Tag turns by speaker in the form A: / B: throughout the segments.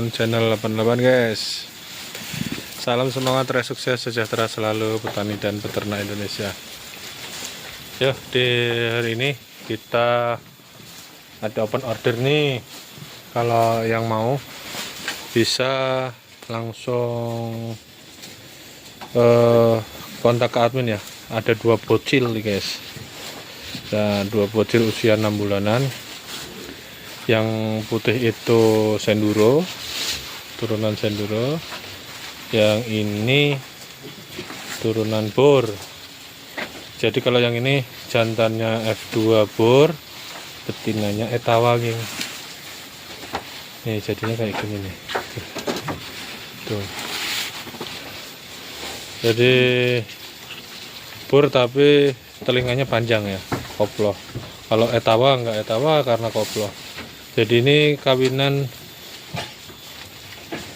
A: teman-teman channel 88 guys. Salam semangat, sukses, sejahtera selalu petani dan peternak Indonesia. Yuk, di hari ini kita ada open order nih. Kalau yang mau bisa langsung kontak ke admin ya. Ada 2 bocil nih guys. Dan 2 bocil usia 6 bulanan. Yang putih itu Senduro, turunan Senduro. Yang ini turunan Boer. Jadi kalau yang ini jantannya F2 Boer, betinanya Etawa geng. Nih jadinya kayak gini nih. Tuh. Jadi Boer tapi telinganya panjang ya, koplo. Kalau Etawa enggak Etawa karena koplo. Jadi ini kawinan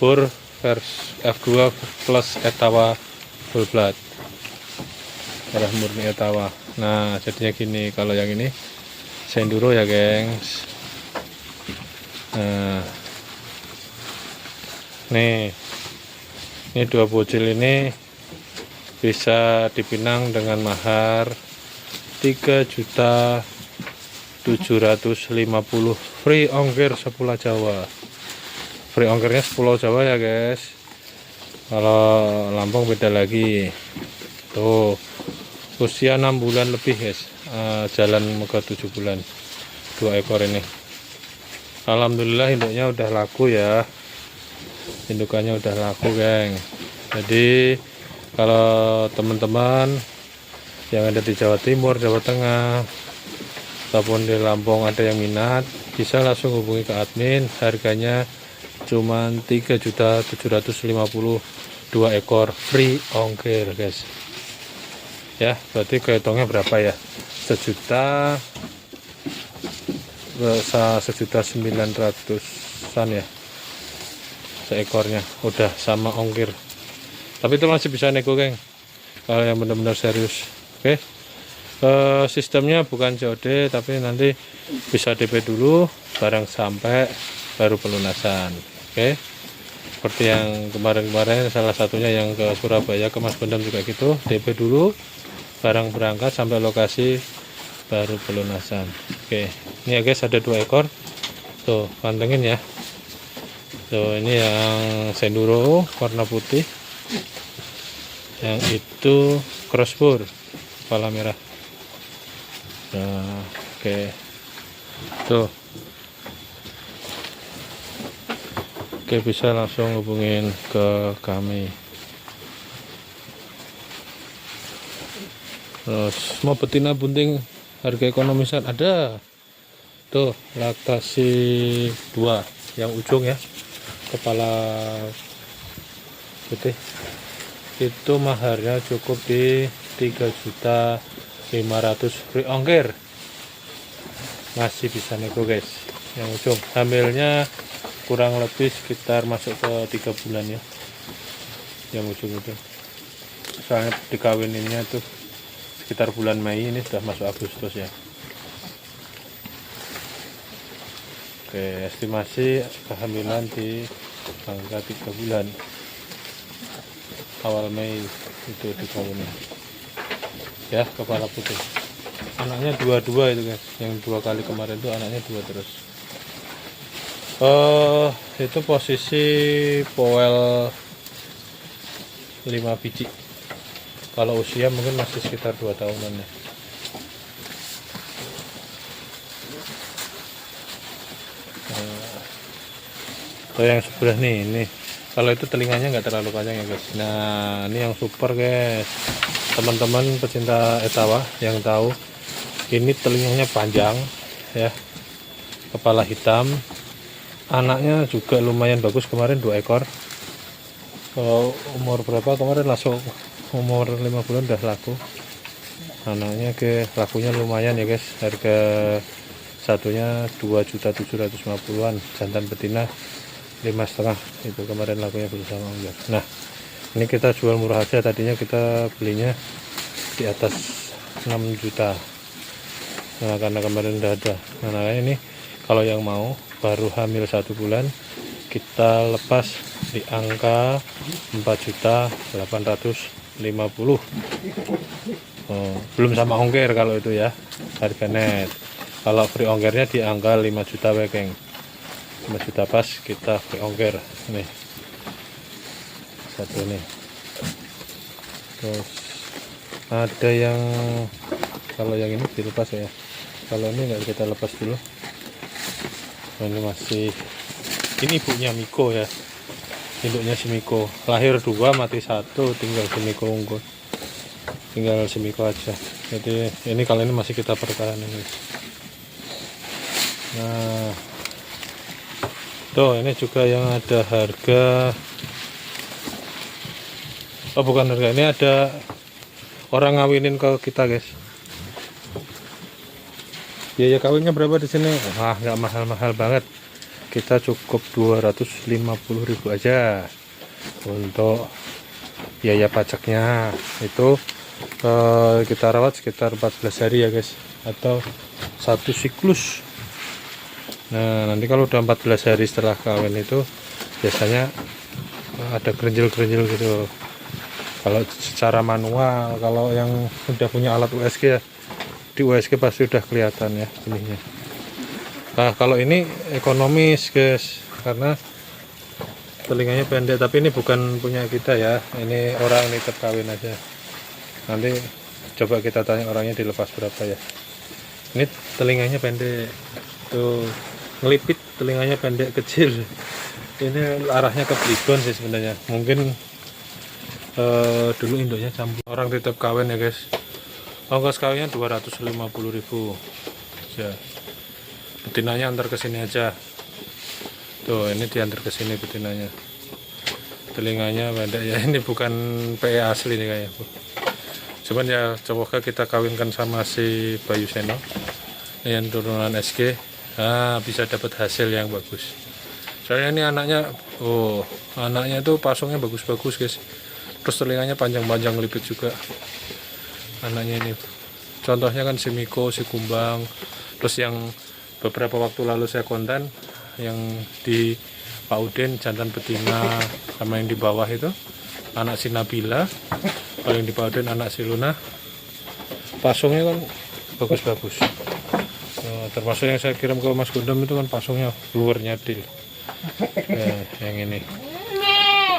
A: Boer versi F2 plus Etawa full blood, darah murni Etawa. Nah jadinya gini. Kalau yang ini Senduro ya gengs. Nah nih, ini 2 bocil ini bisa dipinang dengan mahar 3.750.000 free ongkir sepulau Jawa. Free ongkirnya sepulau Jawa ya guys. Kalau Lampung beda lagi. Tuh, usia 6 bulan lebih guys. Jalan moga 7 bulan. 2 ekor ini. Alhamdulillah induknya udah laku ya. Indukannya udah laku geng. Jadi kalau teman-teman yang ada di Jawa Timur, Jawa Tengah, ataupun di Lampung ada yang minat, bisa langsung hubungi ke admin. Harganya cuma 3.750.000 2 ekor free ongkir guys. Ya berarti kehitungnya berapa ya, 1.900.000-an ya seekornya, udah sama ongkir. Tapi itu masih bisa nego geng kalau yang benar-benar serius. Oke. Sistemnya bukan COD tapi nanti bisa DP dulu, barang sampai baru pelunasan. Oke. Seperti yang kemarin-kemarin, salah satunya yang ke Surabaya ke Mas Bendam juga gitu, DP dulu, barang berangkat sampai lokasi baru pelunasan. Oke. Ini ya guys, ada 2 ekor. Tuh, pantengin ya. Tuh, ini yang Senduro warna putih. Yang itu Cross Boer kepala merah. Nah, oke. Tuh. Oke, bisa langsung hubungin ke kami. Terus mau betina bunting harga ekonomisan ada. Tuh, laktasi 2 yang ujung ya, kepala putih. Itu maharnya cukup di 3.500.000 free ongkir. Masih bisa nego guys. Yang ujung hamilnya kurang lebih sekitar masuk ke 3 bulan ya, yang ujung itu. Soalnya dikawininnya tuh sekitar bulan Mei, ini sudah masuk Agustus ya. Oke, estimasi kehamilan di angka 3 bulan, awal Mei itu dikawinin ya. Kepala putih, anaknya 2 itu guys. Yang 2 kali kemarin itu anaknya 2 terus. Itu posisi poel 5 biji. Kalau usia mungkin masih sekitar 2 tahunan ya. Yang sebelah nih, ini kalau itu telinganya nggak terlalu panjang ya guys. Nah ini yang super guys, teman-teman pecinta Etawa yang tahu, ini telinganya panjang ya, kepala hitam. Anaknya juga lumayan bagus, kemarin 2 ekor. Umur berapa kemarin, langsung umur 5 bulan udah laku. Anaknya lakunya lumayan ya guys. Harga satunya 2.750.000-an, jantan betina 5,5 itu kemarin lakunya bersama ongkir. Nah ini kita jual murah aja, tadinya kita belinya di atas 6 juta. Nah karena kemarin udah ada. Nah ini kalau yang mau baru hamil 1 bulan kita lepas di angka 4.850.000. Belum sama ongkir kalau itu ya, harga net. Kalau free ongkirnya di angka 5 juta wekeng, 5 juta pas kita free ongkir. Nih satu nih. Terus ada yang, kalau yang ini dilepas ya, kalau ini nggak kita lepas dulu. Ini masih, ini ibunya Miko ya, induknya si Miko, lahir 2 mati 1, tinggal si Miko unggul, tinggal si Miko aja. Jadi ini kalau ini masih kita pertahanan. Nah tuh, ini juga yang ada harga, oh bukan harga, ini ada orang ngawinin ke kita guys. Biaya kawinnya berapa di sini? Wah, nggak mahal-mahal banget, kita cukup 250.000 aja untuk biaya pajaknya. Itu kita rawat sekitar 14 hari ya guys, atau 1 siklus. Nah nanti kalau udah 14 hari setelah kawin itu biasanya ada gerenjil-gerenjil gitu. Kalau secara manual, kalau yang udah punya alat USG ya, di USG pasti udah kelihatan ya ininya. Nah kalau ini ekonomis guys, karena telinganya pendek, tapi ini bukan punya kita ya, ini orang nitip kawin aja. Nanti coba kita tanya orangnya dilepas berapa ya. Ini telinganya pendek tuh, ngelipit, telinganya pendek kecil. Ini arahnya ke Bligon sih sebenarnya, mungkin dulu induknya campur. Orang titip kawin ya guys, ongkos kawinnya 250.000 ya. Betinanya antar ke sini aja tuh, ini diantar ke sini betinanya, telinganya pendek ya. Ini bukan PE asli nih kayaknya, cuman ya coba kita kawinkan sama si Bayu Seno yang turunan SG. Nah, bisa dapat hasil yang bagus. Soalnya ini anaknya, anaknya itu pasungnya bagus-bagus guys. Terus telinganya panjang-panjang, lipit juga anaknya ini. Contohnya kan si Miko, si Kumbang. Terus yang beberapa waktu lalu saya konten, yang di Pak Udin jantan betina, sama yang di bawah itu anak si Nabila. Kalau yang di Pak Udin anak si Luna. Pasungnya kan bagus-bagus. Termasuk yang saya kirim ke Mas Gundam itu kan pasungnya luarnya deal. Yang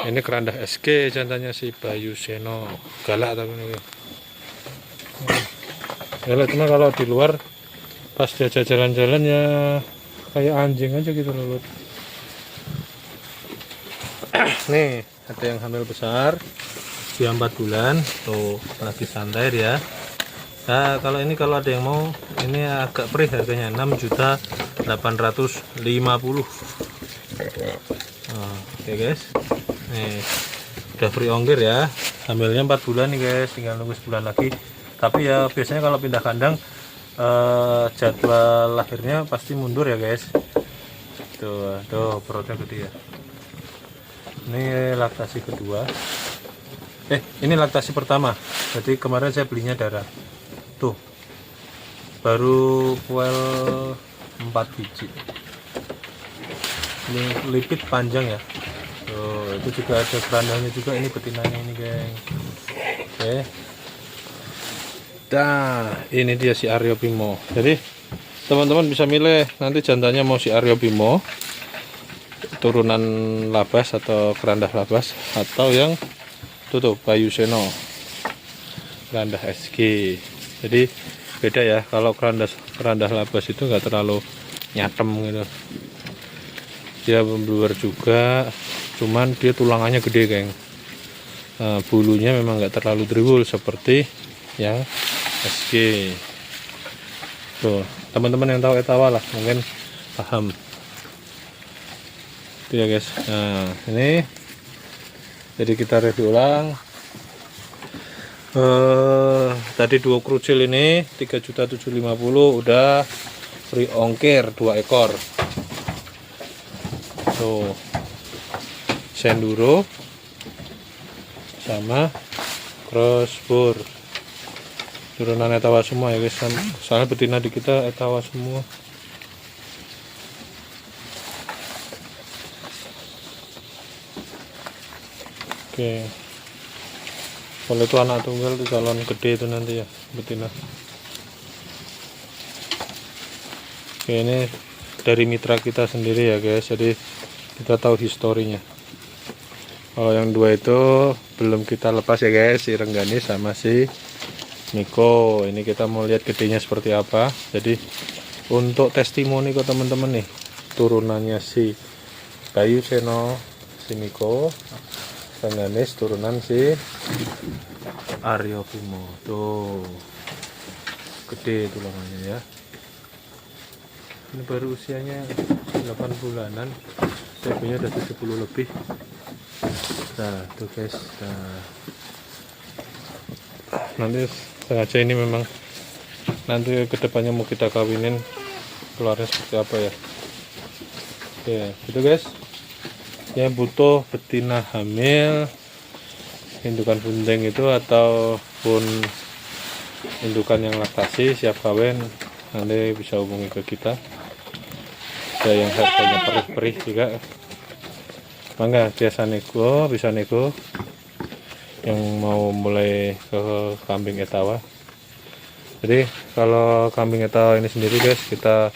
A: ini kerandah SG jantannya si Bayu Seno, galak tapi ini. Ya cuma kalau di luar pas diajak jalan-jalan ya kayak anjing aja gitu loh. Nih ada yang hamil besar, usia 4 bulan, tuh lagi santai ya. Nah kalau ini, kalau ada yang mau, ini agak perih harganya, 6.850.000. Oke guys, nih udah free ongkir ya. Hamilnya 4 bulan nih guys, tinggal nunggu sebulan lagi. Tapi ya biasanya kalau pindah kandang jadwal lahirnya pasti mundur ya guys. Tuh perutnya gede ya. Ini laktasi kedua, ini laktasi pertama. Jadi kemarin saya belinya darah. Tuh baru puel 4 biji. Ini lipit panjang ya. Tuh itu juga ada kerandanya juga, ini betinanya ini geng. Oke. Nah ini dia si Aryo Bimo. Jadi teman-teman bisa milih nanti jantannya mau si Aryo Bimo turunan labas atau kerandah labas, atau yang tuh Bayu Seno kerandah SG. Jadi beda ya, kalau kerandah labas itu nggak terlalu nyatem gitu, dia membluer juga, cuman dia tulangannya gede geng. Bulunya memang nggak terlalu driwul seperti yang SG. Tuh teman-teman yang tahu etawa lah mungkin paham itu ya guys. Nah ini jadi kita review ulang. Tadi 2 krucil ini 3.750.000 udah free ongkir 2 ekor. Tuh Senduro sama crossbur turunan etawa semua ya guys, soalnya betina di kita etawa semua. Oke, kalau itu anak tunggal itu calon gede itu nanti ya, betina. Oke, ini dari mitra kita sendiri ya guys, jadi kita tahu historinya. Kalau yang dua itu belum kita lepas ya guys, si Renggani sama si Miko. Ini kita mau lihat gedenya seperti apa. Jadi untuk testimoni ke teman-teman nih, turunannya si Bayu Seno, si Miko, Rengganis turunan si Aryo Bimo. Tuh gede tulangannya ya. Ini baru usianya 8 bulanan, TB-nya udah 70 lebih. Nah tuh guys, nah, nanti sengaja ini memang nanti kedepannya mau kita kawinin keluarnya seperti apa ya. Oke gitu guys, yang butuh betina hamil, indukan bunting itu ataupun indukan yang laktasi siap kawin, nanti bisa hubungi ke kita. Ada yang harganya perih-perih juga, mangga biasa nego, bisa nego yang mau mulai ke kambing etawa. Jadi kalau kambing etawa ini sendiri guys, kita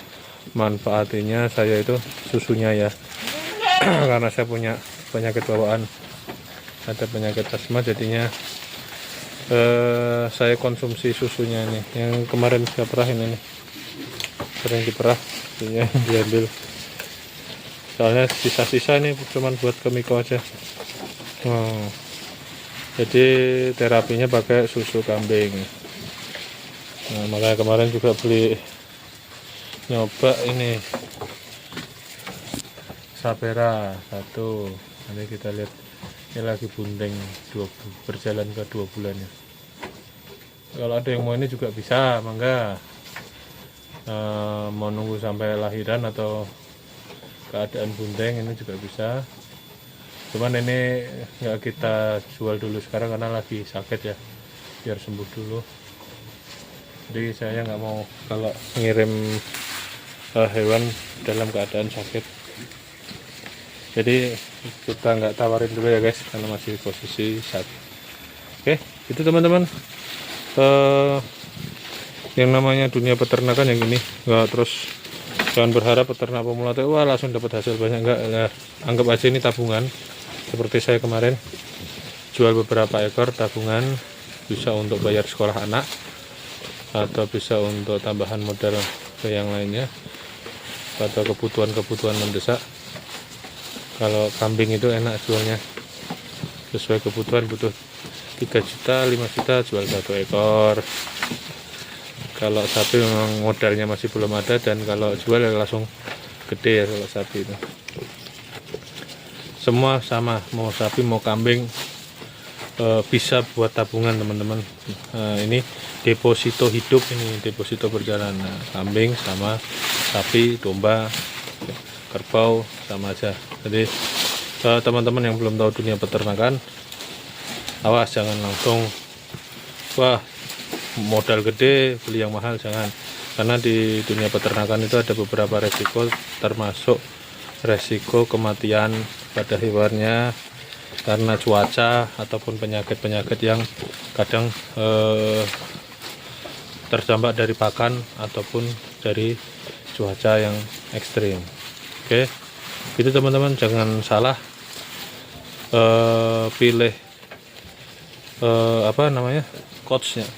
A: manfaatinya saya itu susunya ya. Karena saya punya penyakit bawaan, ada penyakit asma, jadinya saya konsumsi susunya nih. Yang kemarin saya perah ini nih, sering diperah, jadinya diambil. Soalnya sisa-sisa ini cuman buat ke Miko aja. Jadi terapinya pakai susu kambing. Nah, makanya kemarin juga beli nyoba ini Sapera 1. Nanti kita lihat, ini lagi bunting berjalan ke 2 bulannya. Kalau ada yang mau ini juga bisa, mangga. Mau nunggu sampai lahiran atau keadaan bunting ini juga bisa. Cuman ini nggak kita jual dulu sekarang karena lagi sakit ya, biar sembuh dulu. Jadi saya nggak mau kalau ngirim hewan dalam keadaan sakit. Jadi kita nggak tawarin dulu ya guys, karena masih posisi sakit. Oke, itu teman-teman. Yang namanya dunia peternakan yang ini, nggak terus jangan berharap peternak pemula tuh wah langsung dapat hasil banyak, enggak. Nah, anggap aja ini tabungan. Seperti saya kemarin jual beberapa ekor tabungan, bisa untuk bayar sekolah anak atau bisa untuk tambahan modal ke yang lainnya atau kebutuhan-kebutuhan mendesak. Kalau kambing itu enak jualnya sesuai kebutuhan, butuh 3 juta 5 juta jual 1 ekor. Kalau sapi memang modalnya masih belum ada, dan kalau jual ya langsung gede ya kalau sapi itu. Semua sama, mau sapi mau kambing bisa buat tabungan teman-teman. Ini deposito hidup, ini deposito berjalan. Nah, kambing sama sapi, domba, kerbau sama aja. Jadi teman-teman yang belum tahu dunia peternakan, awas jangan langsung wah modal gede beli yang mahal, jangan. Karena di dunia peternakan itu ada beberapa resiko, termasuk resiko kematian pada hewannya karena cuaca ataupun penyakit-penyakit yang kadang terdampak dari pakan ataupun dari cuaca yang ekstrim. Oke, itu teman-teman, jangan salah pilih apa namanya, coachnya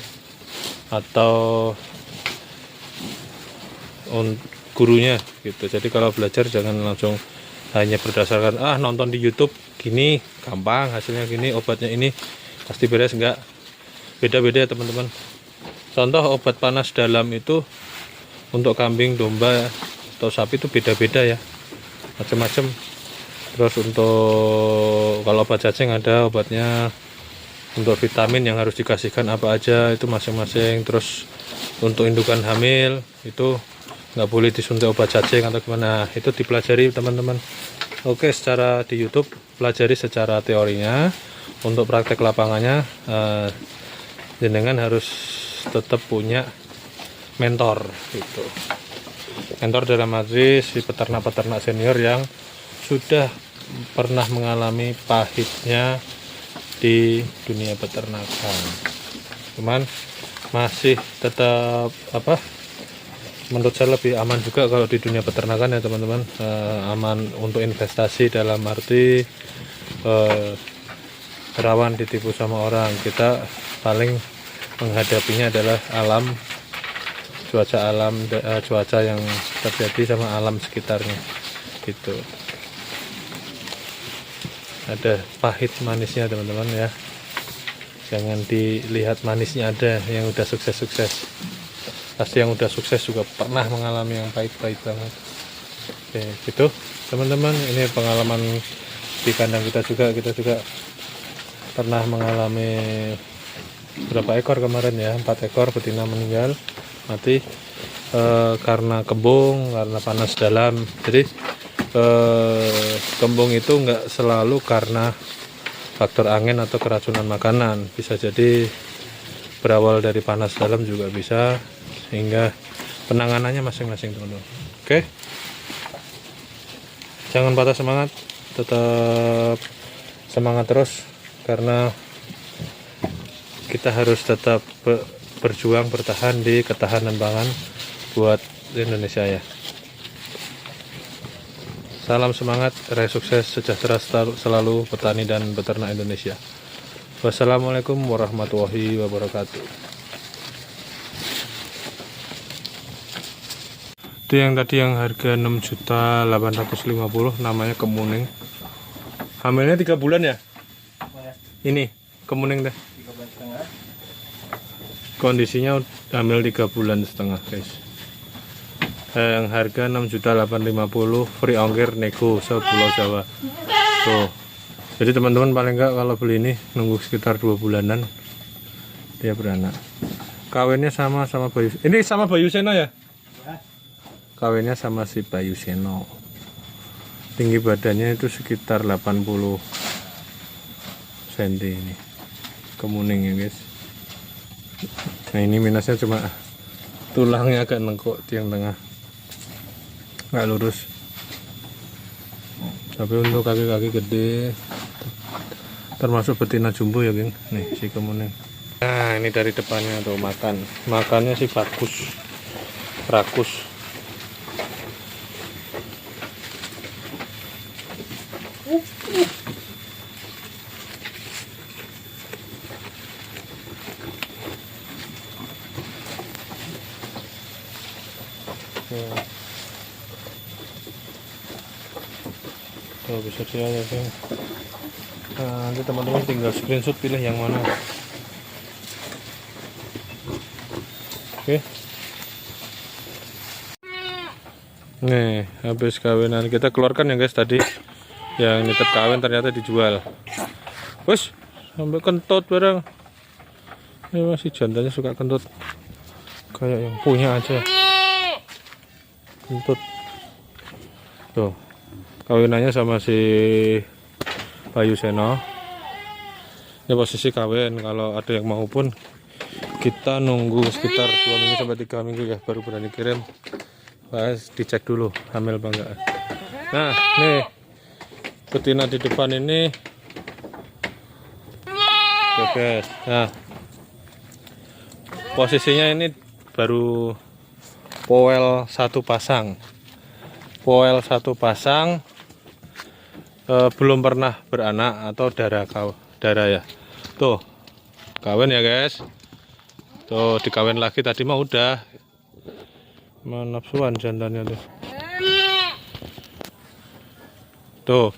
A: atau gurunya gitu. Jadi kalau belajar jangan langsung hanya berdasarkan nonton di YouTube gini gampang hasilnya gini, obatnya ini pasti beres, enggak. Beda-beda ya teman-teman. Contoh obat panas dalam itu untuk kambing, domba atau sapi itu beda-beda ya, macam-macam. Terus untuk kalau obat cacing ada obatnya, untuk vitamin yang harus dikasihkan apa aja itu masing-masing. Terus untuk indukan hamil itu nggak boleh disuntik obat cacing atau gimana, itu dipelajari teman-teman. Oke, secara di YouTube pelajari secara teorinya. Untuk praktek lapangannya jenengan harus tetap punya mentor gitu. Mentor dalam arti si peternak-peternak senior yang sudah pernah mengalami pahitnya di dunia peternakan. Cuman masih tetap menurut saya lebih aman juga kalau di dunia peternakan ya teman-teman. Aman untuk investasi dalam arti rawan ditipu sama orang. Kita paling menghadapinya adalah cuaca yang terjadi sama alam sekitarnya gitu. Ada pahit manisnya teman-teman ya, jangan dilihat manisnya, ada yang udah sukses. Pasti yang udah sukses juga pernah mengalami yang pahit-pahit banget. Oke gitu teman-teman, ini pengalaman di kandang kita juga pernah mengalami berapa ekor kemarin ya, 4 ekor betina meninggal mati karena kembung, karena panas dalam. Jadi kembung itu enggak selalu karena faktor angin atau keracunan makanan, bisa jadi berawal dari panas dalam juga bisa, sehingga penanganannya masing-masing teman-teman. Oke, jangan patah semangat, tetap semangat terus, karena kita harus tetap berjuang bertahan di ketahanan pangan buat Indonesia ya. Salam semangat, raih sukses, sejahtera selalu petani dan peternak Indonesia. Wassalamualaikum warahmatullahi wabarakatuh. Itu yang tadi yang harga 6.850.000 namanya kemuning. Hamilnya 3 bulan ya? Ini kemuning deh. Kondisinya hamil 3 bulan setengah guys. Yang harga 6.850.000 free ongkir nego se-Pulau Jawa. Tuh. Jadi teman-teman paling enggak kalau beli ini nunggu sekitar 2 bulanan dia beranak. Kawinnya sama Bayu. Ini sama Bayu Seno ya? Kawinnya sama si Bayu Seno. Tinggi badannya itu sekitar 80 cm ini. Kemuning ya guys. Nah ini minusnya cuma tulangnya agak nengkok tiang tengah, nggak lurus. Tapi untuk kaki-kaki gede, termasuk betina jumbo ya geng. Nih si kemuning. Nah ini dari depannya tuh makannya sih bagus, rakus. Tuh bisa dilihat ya geng. Nah, nanti teman-teman tinggal screenshot pilih yang mana. Oke. Nih habis kawinan kita keluarkan ya guys, tadi yang nitip kawin ternyata dijual. Wes sampai kentut barang. Ini masih jantannya suka kentut, kayak yang punya aja kentut. Tuh kawinannya sama si Bayu Seno. Ini posisi kawin, kalau ada yang mau pun kita nunggu sekitar 2 minggu sampai 3 minggu ya baru berani kirim. Pas dicek dulu hamil apa enggak. Nah nih betina di depan ini oke guys. Nah posisinya ini baru poel 1 pasang, belum pernah beranak atau darah ya. Tuh kawin ya guys. Tuh dikawin lagi, tadi mah udah nafsuan jantannya tuh. Tuh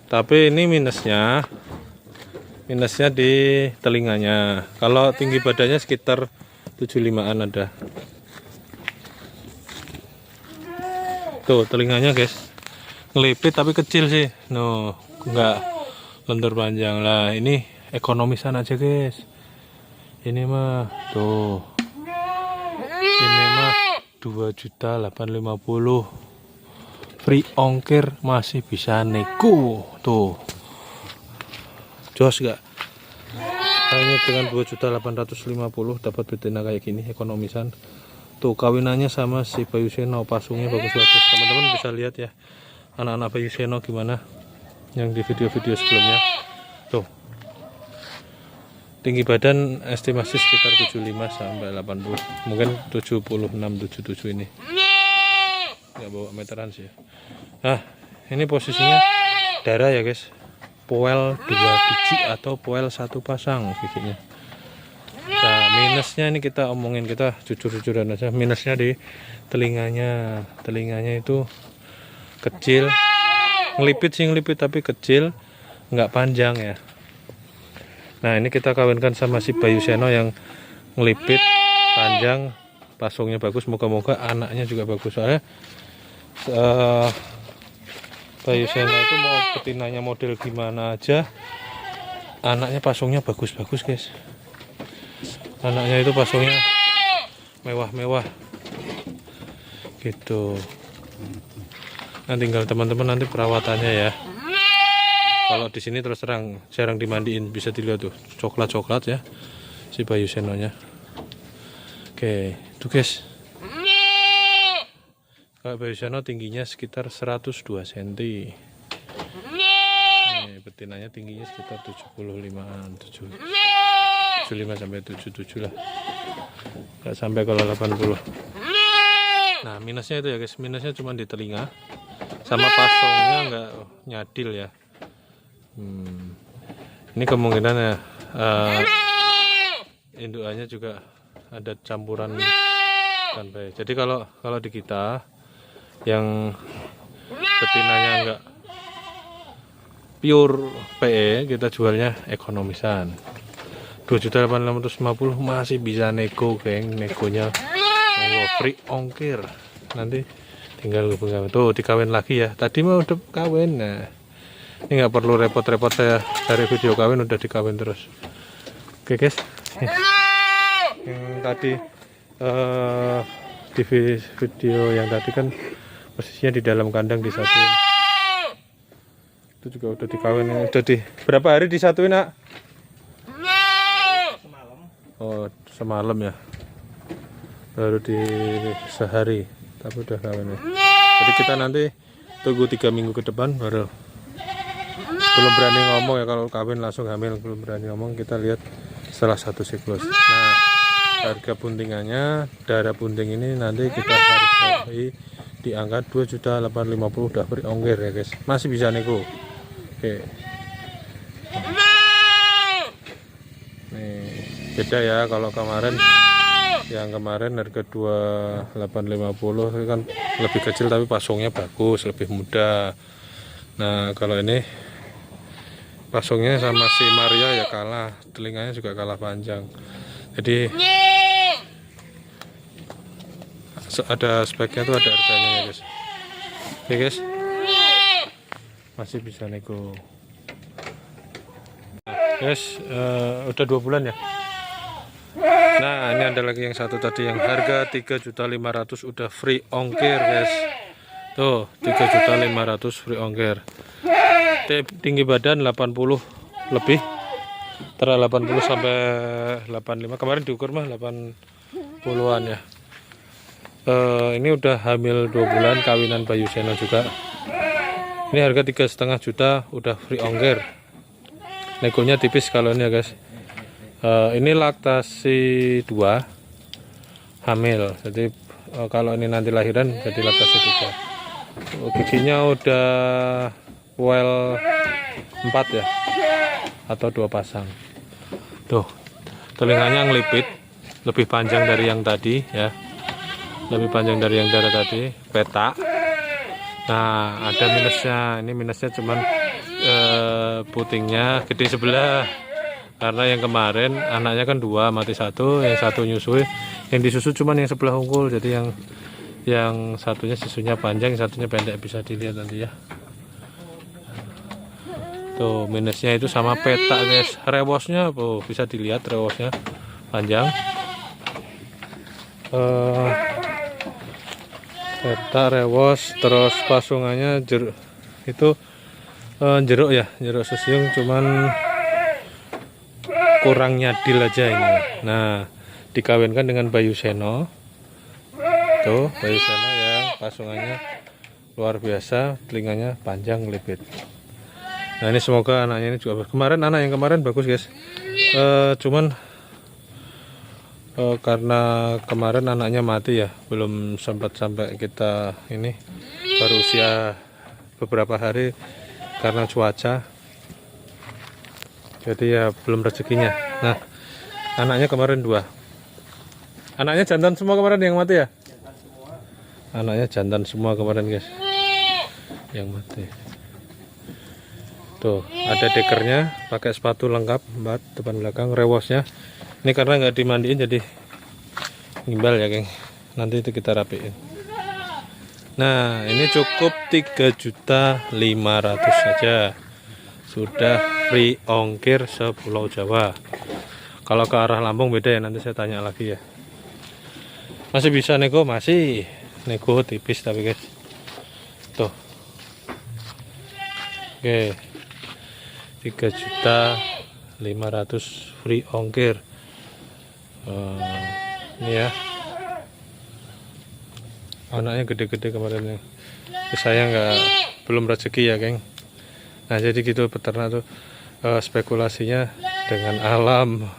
A: tapi ini minusnya di telinganya. Kalau tinggi badannya sekitar 75-an ada. Tuh telinganya guys, ngelipit tapi kecil sih. No, enggak lentur panjang lah. Ini ekonomisan aja guys. Ini mah tuh, ini mah 2.850.000 free ongkir, masih bisa nego. Tuh jos gak? Hanya dengan 2.850.000 dapat betina kayak gini, ekonomisan. Tuh kawinannya sama si Bayu Seno, pasungnya bagus-bagus. Teman-teman bisa lihat ya anak-anak Bayu Seno gimana yang di video-video sebelumnya. Tuh tinggi badan estimasi sekitar 75 sampai 80, mungkin 76 77 ini nggak bawa meteran sih. Nah ini posisinya darah ya guys, poel 2 biji atau poel 1 pasang giginya. Nah minusnya ini kita omongin, kita jujur-jujuran aja, minusnya di telinganya itu kecil, ngelipit sih ngelipit tapi kecil, nggak panjang ya. Nah ini kita kawinkan sama si Bayu Seno yang ngelipit panjang, pasungnya bagus, moga-moga anaknya juga bagus. Soalnya Bayu Seno itu mau betinanya model gimana aja, anaknya pasungnya bagus-bagus guys. Anaknya itu pasungnya mewah-mewah gitu. Nah tinggal teman-teman nanti perawatannya ya. Kalau di sini terus terang jarang dimandiin, bisa dilihat tuh coklat-coklat ya si Bayu Senonya. Oke, tuh guys. Kalau Bayu Seno tingginya sekitar 102 cm. Nih, betinanya tingginya sekitar 75-an, 75 sampai 77 lah. Enggak sampai kalau 80. Nah, minusnya itu ya guys, minusnya cuma di telinga. Sama pasongnya enggak nyadil ya. Ini kemungkinan ya indukannya juga ada campuran ikan bayi. Jadi kalau di kita yang betinanya enggak pure PE, kita jualnya ekonomisan 2.850.000, masih bisa nego geng, negonya free ongkir, nanti tinggal hubungi. Tuh dikawin lagi ya, tadi mau udah kawin. Nah ini nggak perlu repot-repot, saya dari video kawin udah dikawin terus. Oke guys, yang tadi di video yang tadi kan posisinya di dalam kandang disatuin, itu juga udah dikawin. Udah di berapa hari disatuin nak? Oh semalam ya, baru di sehari tapi udah kawin ya. Jadi kita nanti tunggu 3 minggu ke depan baru. Belum berani ngomong ya, kalau kawin langsung hamil belum berani ngomong, kita lihat setelah 1 siklus. Nah harga buntingannya, darah bunting ini nanti kita harus di angka 2.850.000, udah free ongkir ya guys, masih bisa nego. Oke. Nih beda ya, kalau kemarin yang kemarin harga 2.850 kan lebih kecil tapi pasungnya bagus, lebih muda. Nah kalau ini pasungnya sama si Maria ya kalah, telinganya juga kalah panjang. Jadi ada speknya tuh, ada harganya ya guys. Oke guys, masih bisa nego. Guys, udah 2 bulan ya. Nah ini ada lagi yang satu tadi yang harga 3.500.000 udah free ongkir guys. Tuh 3.500.000 free ongkir. Tinggi badan 80 lebih, antara 80 sampai 85. Kemarin diukur mah 80-an ya. Ini udah hamil 2 bulan, kawinan Bayu Seno juga. Ini harga 3,5 juta udah free ongkir. Negonya tipis kalau ini ya guys. Ini laktasi 2 hamil, jadi kalau ini nanti lahiran jadi laktasi 3. Giginya udah well 4 ya, atau 2 pasang. Tuh telinganya ngelipit, lebih panjang dari yang tadi ya, lebih panjang dari yang darah tadi, peta. Nah ada minusnya, ini minusnya cuman putingnya gede sebelah, karena yang kemarin anaknya kan 2 mati 1, yang 1 nyusui, yang disusu cuman yang sebelah unggul, jadi yang satunya susunya panjang, yang satunya pendek, bisa dilihat nanti ya. Tuh minusnya itu sama peta guys, rewosnya bisa dilihat, rewosnya panjang. Peta, rewos, terus pasungannya jeruk itu jeruk ya, jeruk sesiung, cuman kurang nyadil aja ini. Nah dikawinkan dengan Bayu Seno. Tuh Bayu Seno yang pasungannya luar biasa, telinganya panjang, ngelipit. Nah ini semoga anaknya ini juga bagus. Anak yang kemarin bagus guys, Cuman karena kemarin anaknya mati ya, belum sempat sampai kita ini, baru usia beberapa hari karena cuaca, jadi ya belum rezekinya. Nah, anaknya kemarin 2. Anaknya jantan semua kemarin yang mati ya? Anaknya jantan semua kemarin guys, yang mati. Tuh ada dekernya, pakai sepatu lengkap, depan belakang, rewosnya. Ini karena nggak dimandiin jadi gimbal ya geng, nanti itu kita rapiin. Nah ini cukup 3.500.000 saja, sudah free ongkir sepulau Jawa. Kalau ke arah Lampung beda ya, nanti saya tanya lagi ya. Masih bisa nego, masih nego tipis tapi guys. Tuh oke, 3.500.000 free ongkir. Ini ya, anaknya gede-gede kemarin ya. Saya belum rezeki ya geng. Nah jadi gitu peternak tuh, spekulasinya dengan alam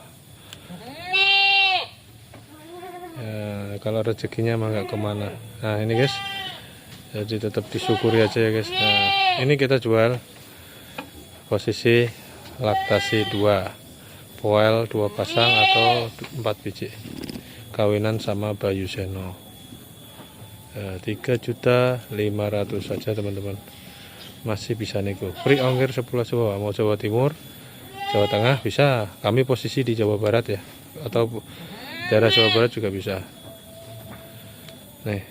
A: ya, kalau rezekinya mah nggak kemana. Nah ini guys, jadi tetap disyukuri aja ya guys. Nah ini kita jual posisi laktasi 2, poel 2 pasang atau 4 biji, kawinan sama Bayu Seno. 3.500.000 saja teman-teman, masih bisa nego, free ongkir sepulau Jawa. Mau Jawa Timur, Jawa Tengah bisa, kami posisi di Jawa Barat ya, atau daerah Jawa Barat juga bisa. Nih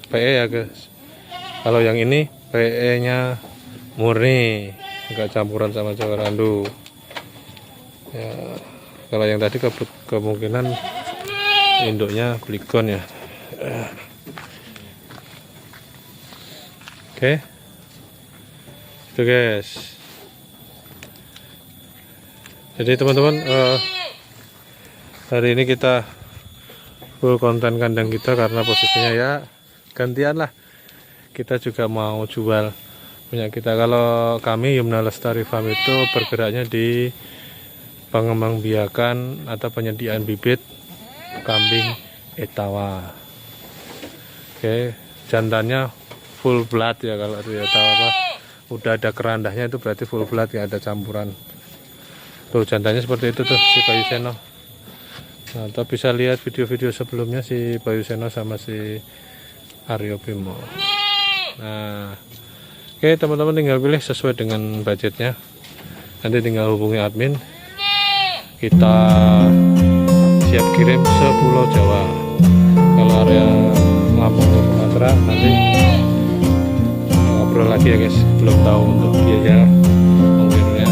A: PE ya guys, kalau yang ini PE nya murni, enggak campuran sama Jawa Randu ya. Kalau yang tadi kemungkinan induknya Bligon ya. Oke, itu guys. Jadi teman-teman, hari ini kita full konten kandang kita karena posisinya ya gantian lah. Kita juga mau jual punya kita. Kalau kami Yumna Lestari Farm itu bergeraknya di pengembangbiakan atau penyediaan bibit kambing Etawa. Oke, jantannya full blood ya. Kalau di Etawa apa, udah ada kerandahnya itu berarti full blood ya, ada campuran. Tuh jantannya seperti itu tuh si Bayu Seno. Nah, atau bisa lihat video-video sebelumnya si Bayu Seno sama si Aryo Bimo. Nah, oke teman-teman, tinggal pilih sesuai dengan budgetnya. Nanti tinggal hubungi admin, kita siap kirim sepulau Jawa. Kalau area Lampung atau Sumatera nanti ngobrol lagi ya guys, belum tahu untuk biaya ongkirnya,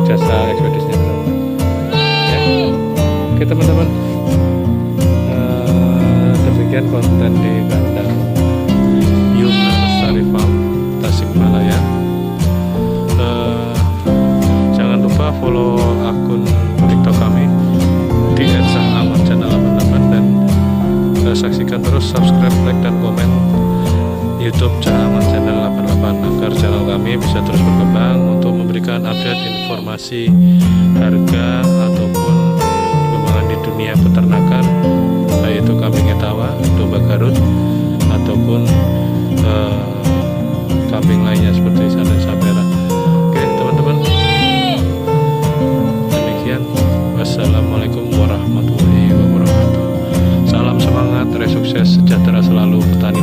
A: jasa ekspedisinya berapa ya. Oke teman-teman, demikian konten di kandang Yumna Lestari Farm Tasikmalaya. Jangan lupa follow akun TikTok kami di @sahamatchannel88 dan saksikan terus, subscribe, like, dan komen YouTube Cahamat Channel 88 agar channel kami bisa terus berkembang untuk memberikan update informasi harga ataupun perkembangan di dunia peternakan, baik itu kambing Etawa, domba Garut ataupun kambing lainnya seperti Sanden Sapera. Oke teman-teman, demikian. Wassalamualaikum warahmatullahi wabarakatuh. Salam semangat, sukses, sejahtera selalu petani.